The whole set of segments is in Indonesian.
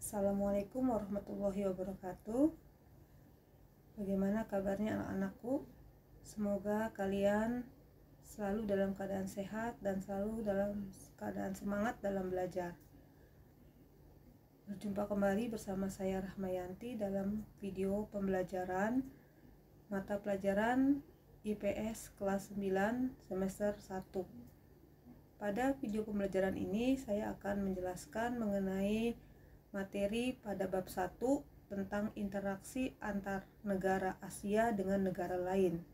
Assalamualaikum warahmatullahi wabarakatuh. Bagaimana kabarnya anak-anakku? Semoga kalian selalu dalam keadaan sehat dan selalu dalam keadaan semangat dalam belajar. Berjumpa kembali bersama saya Rahmayanti dalam video pembelajaran mata pelajaran IPS kelas 9 semester 1. Pada video pembelajaran ini saya akan menjelaskan mengenai materi pada bab 1 tentang interaksi antar negara Asia dengan negara lain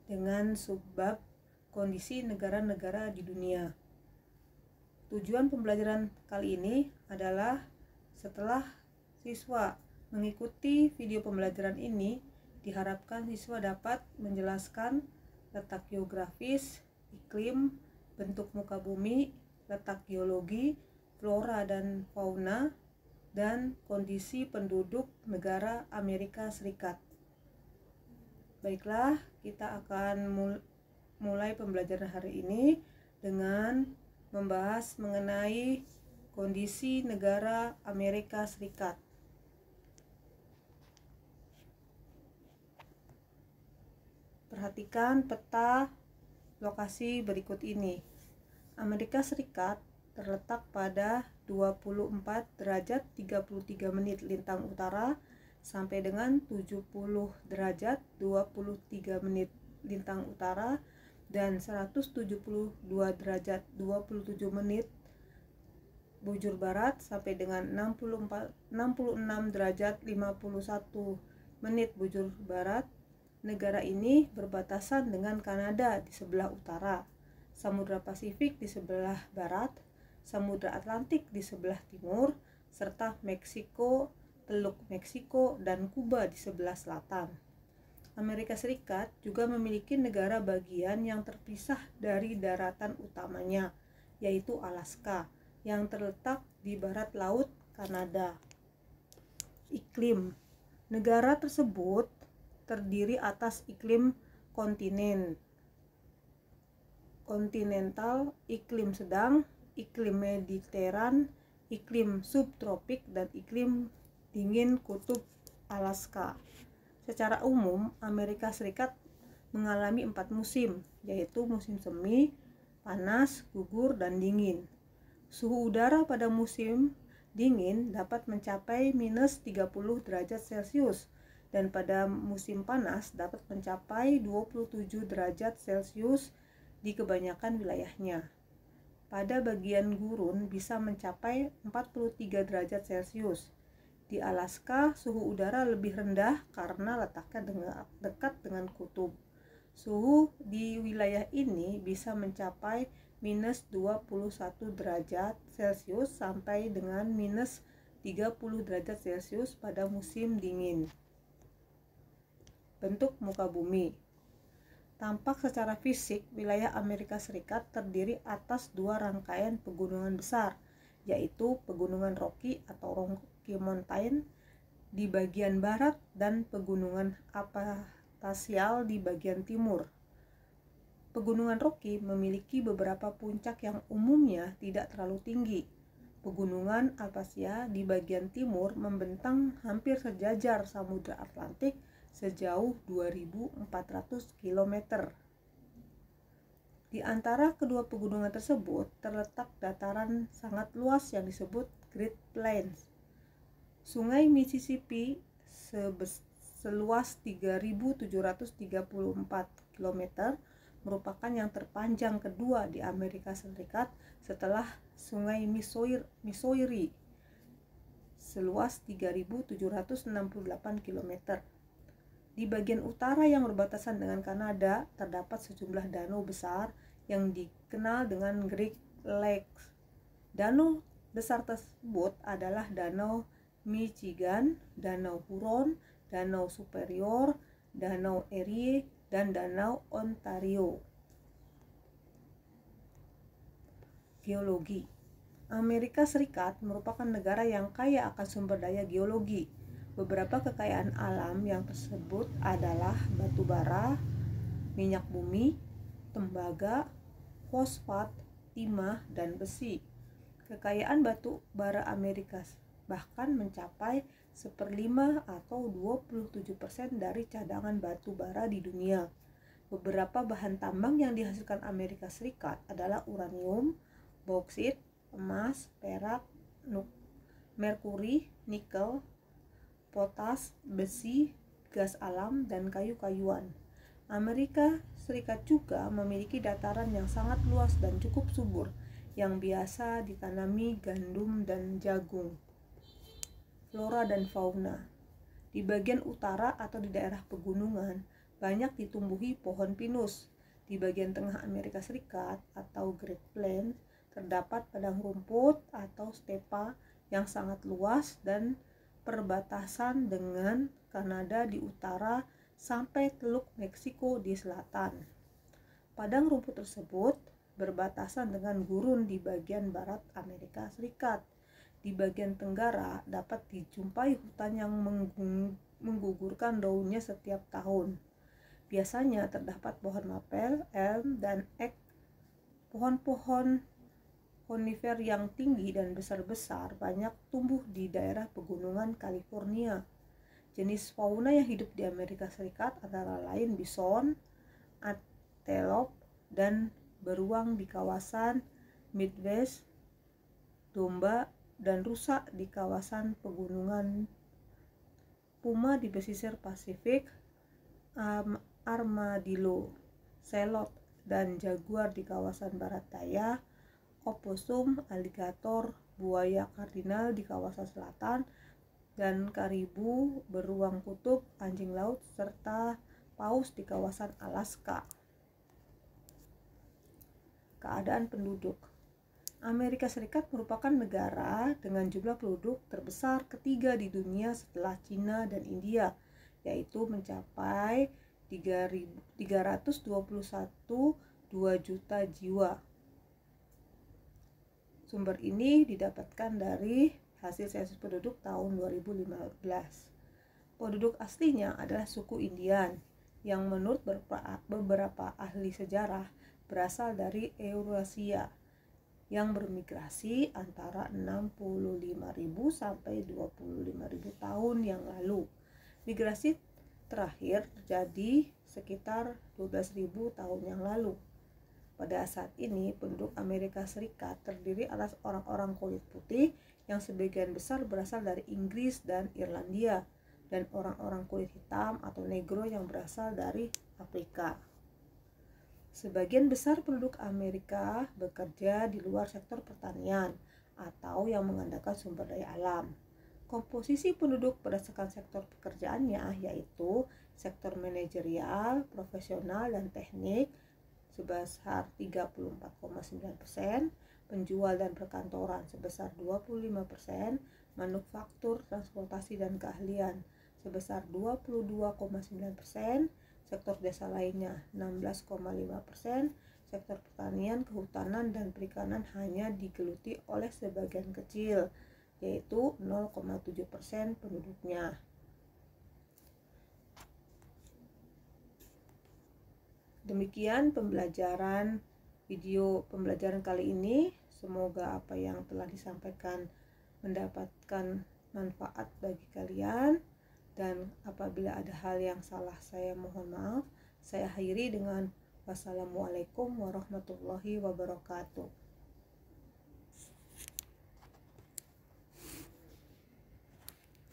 dengan subbab kondisi negara-negara di dunia. Tujuan pembelajaran kali ini adalah setelah siswa mengikuti video pembelajaran ini, diharapkan siswa dapat menjelaskan letak geografis, iklim, bentuk muka bumi, letak geologi, flora dan fauna, dan kondisi penduduk negara Amerika Serikat. Baiklah, kita akan mulai pembelajaran hari ini dengan membahas mengenai kondisi negara Amerika Serikat. Perhatikan peta lokasi berikut ini. Amerika Serikat terletak pada 24 derajat 33 menit lintang utara sampai dengan 70 derajat 23 menit lintang utara dan 172 derajat 27 menit bujur barat sampai dengan 66 derajat 51 menit bujur barat. Negara ini berbatasan dengan Kanada di sebelah utara, Samudra Pasifik di sebelah barat, Samudra Atlantik di sebelah timur, serta Meksiko, Teluk Meksiko, dan Kuba di sebelah selatan. Amerika Serikat juga memiliki negara bagian yang terpisah dari daratan utamanya, yaitu Alaska, yang terletak di barat laut Kanada. Iklim negara tersebut terdiri atas iklim kontinental, iklim sedang, iklim mediteran, iklim subtropik, dan iklim dingin kutub Alaska. Secara umum, Amerika Serikat mengalami 4 musim, yaitu musim semi, panas, gugur, dan dingin. Suhu udara pada musim dingin dapat mencapai minus 30 derajat Celcius, dan pada musim panas dapat mencapai 27 derajat Celcius di kebanyakan wilayahnya. Pada bagian gurun bisa mencapai 43 derajat Celcius. Di Alaska, suhu udara lebih rendah karena letaknya dekat dengan kutub. Suhu di wilayah ini bisa mencapai minus 21 derajat Celcius sampai dengan minus 30 derajat Celcius pada musim dingin. Bentuk muka bumi. Tampak secara fisik, wilayah Amerika Serikat terdiri atas 2 rangkaian pegunungan besar, yaitu Pegunungan Rocky atau Rocky Mountain di bagian barat dan Pegunungan Apalachian di bagian timur. Pegunungan Rocky memiliki beberapa puncak yang umumnya tidak terlalu tinggi. Pegunungan Apalachian di bagian timur membentang hampir sejajar Samudra Atlantik sejauh 2.400 km. Di antara kedua pegunungan tersebut terletak dataran sangat luas yang disebut Great Plains. Sungai Mississippi seluas 3.734 km merupakan yang terpanjang kedua di Amerika Serikat setelah Sungai Missouri seluas 3.768 km. Di bagian utara yang berbatasan dengan Kanada, terdapat sejumlah danau besar yang dikenal dengan Great Lakes. Danau besar tersebut adalah Danau Michigan, Danau Huron, Danau Superior, Danau Erie, dan Danau Ontario. Geologi. Amerika Serikat merupakan negara yang kaya akan sumber daya geologi. Beberapa kekayaan alam yang tersebut adalah batu bara, minyak bumi, tembaga, fosfat, timah, dan besi. Kekayaan batu bara Amerika bahkan mencapai 1/5 atau 27% dari cadangan batu bara di dunia. Beberapa bahan tambang yang dihasilkan Amerika Serikat adalah uranium, bauksit, emas, perak, merkuri, nikel, potas, besi, gas alam, dan kayu-kayuan. Amerika Serikat juga memiliki dataran yang sangat luas dan cukup subur, yang biasa ditanami gandum dan jagung. Flora dan fauna. Di bagian utara atau di daerah pegunungan, banyak ditumbuhi pohon pinus. Di bagian tengah Amerika Serikat atau Great Plains, terdapat padang rumput atau stepa yang sangat luas dan perbatasan dengan Kanada di utara sampai Teluk Meksiko di selatan. Padang rumput tersebut berbatasan dengan gurun di bagian barat Amerika Serikat. Di bagian tenggara dapat dijumpai hutan yang menggugurkan daunnya setiap tahun. Biasanya terdapat pohon mapel, elm, dan ek. Pohon-pohon konifer yang tinggi dan besar-besar banyak tumbuh di daerah pegunungan California. Jenis fauna yang hidup di Amerika Serikat antara lain bison, antelope, dan beruang di kawasan Midwest, domba dan rusa di kawasan pegunungan, puma di pesisir Pasifik, armadillo, selot, dan jaguar di kawasan barat daya, opossum, aligator, buaya kardinal di kawasan selatan, dan karibu, beruang kutub, anjing laut, serta paus di kawasan Alaska. Keadaan penduduk. Amerika Serikat merupakan negara dengan jumlah penduduk terbesar ketiga di dunia setelah Cina dan India, yaitu mencapai 321,2 juta jiwa. Sumber ini didapatkan dari hasil sensus penduduk tahun 2015. Penduduk aslinya adalah suku Indian, yang menurut beberapa ahli sejarah berasal dari Eurasia, yang bermigrasi antara 65.000 sampai 25.000 tahun yang lalu. Migrasi terakhir terjadi sekitar 12.000 tahun yang lalu. Pada saat ini, penduduk Amerika Serikat terdiri atas orang-orang kulit putih yang sebagian besar berasal dari Inggris dan Irlandia, dan orang-orang kulit hitam atau negro yang berasal dari Afrika. Sebagian besar penduduk Amerika bekerja di luar sektor pertanian atau yang mengandalkan sumber daya alam. Komposisi penduduk berdasarkan sektor pekerjaannya yaitu sektor manajerial, profesional, dan teknik sebesar 34,9%, penjual dan perkantoran sebesar 25%, manufaktur, transportasi, dan keahlian sebesar 22,9%, sektor jasa lainnya 16,5%, sektor pertanian, kehutanan, dan perikanan hanya digeluti oleh sebagian kecil, yaitu 0,7% penduduknya. Demikian video pembelajaran kali ini. Semoga apa yang telah disampaikan mendapatkan manfaat bagi kalian. Dan apabila ada hal yang salah, saya mohon maaf. Saya akhiri dengan wassalamualaikum warahmatullahi wabarakatuh.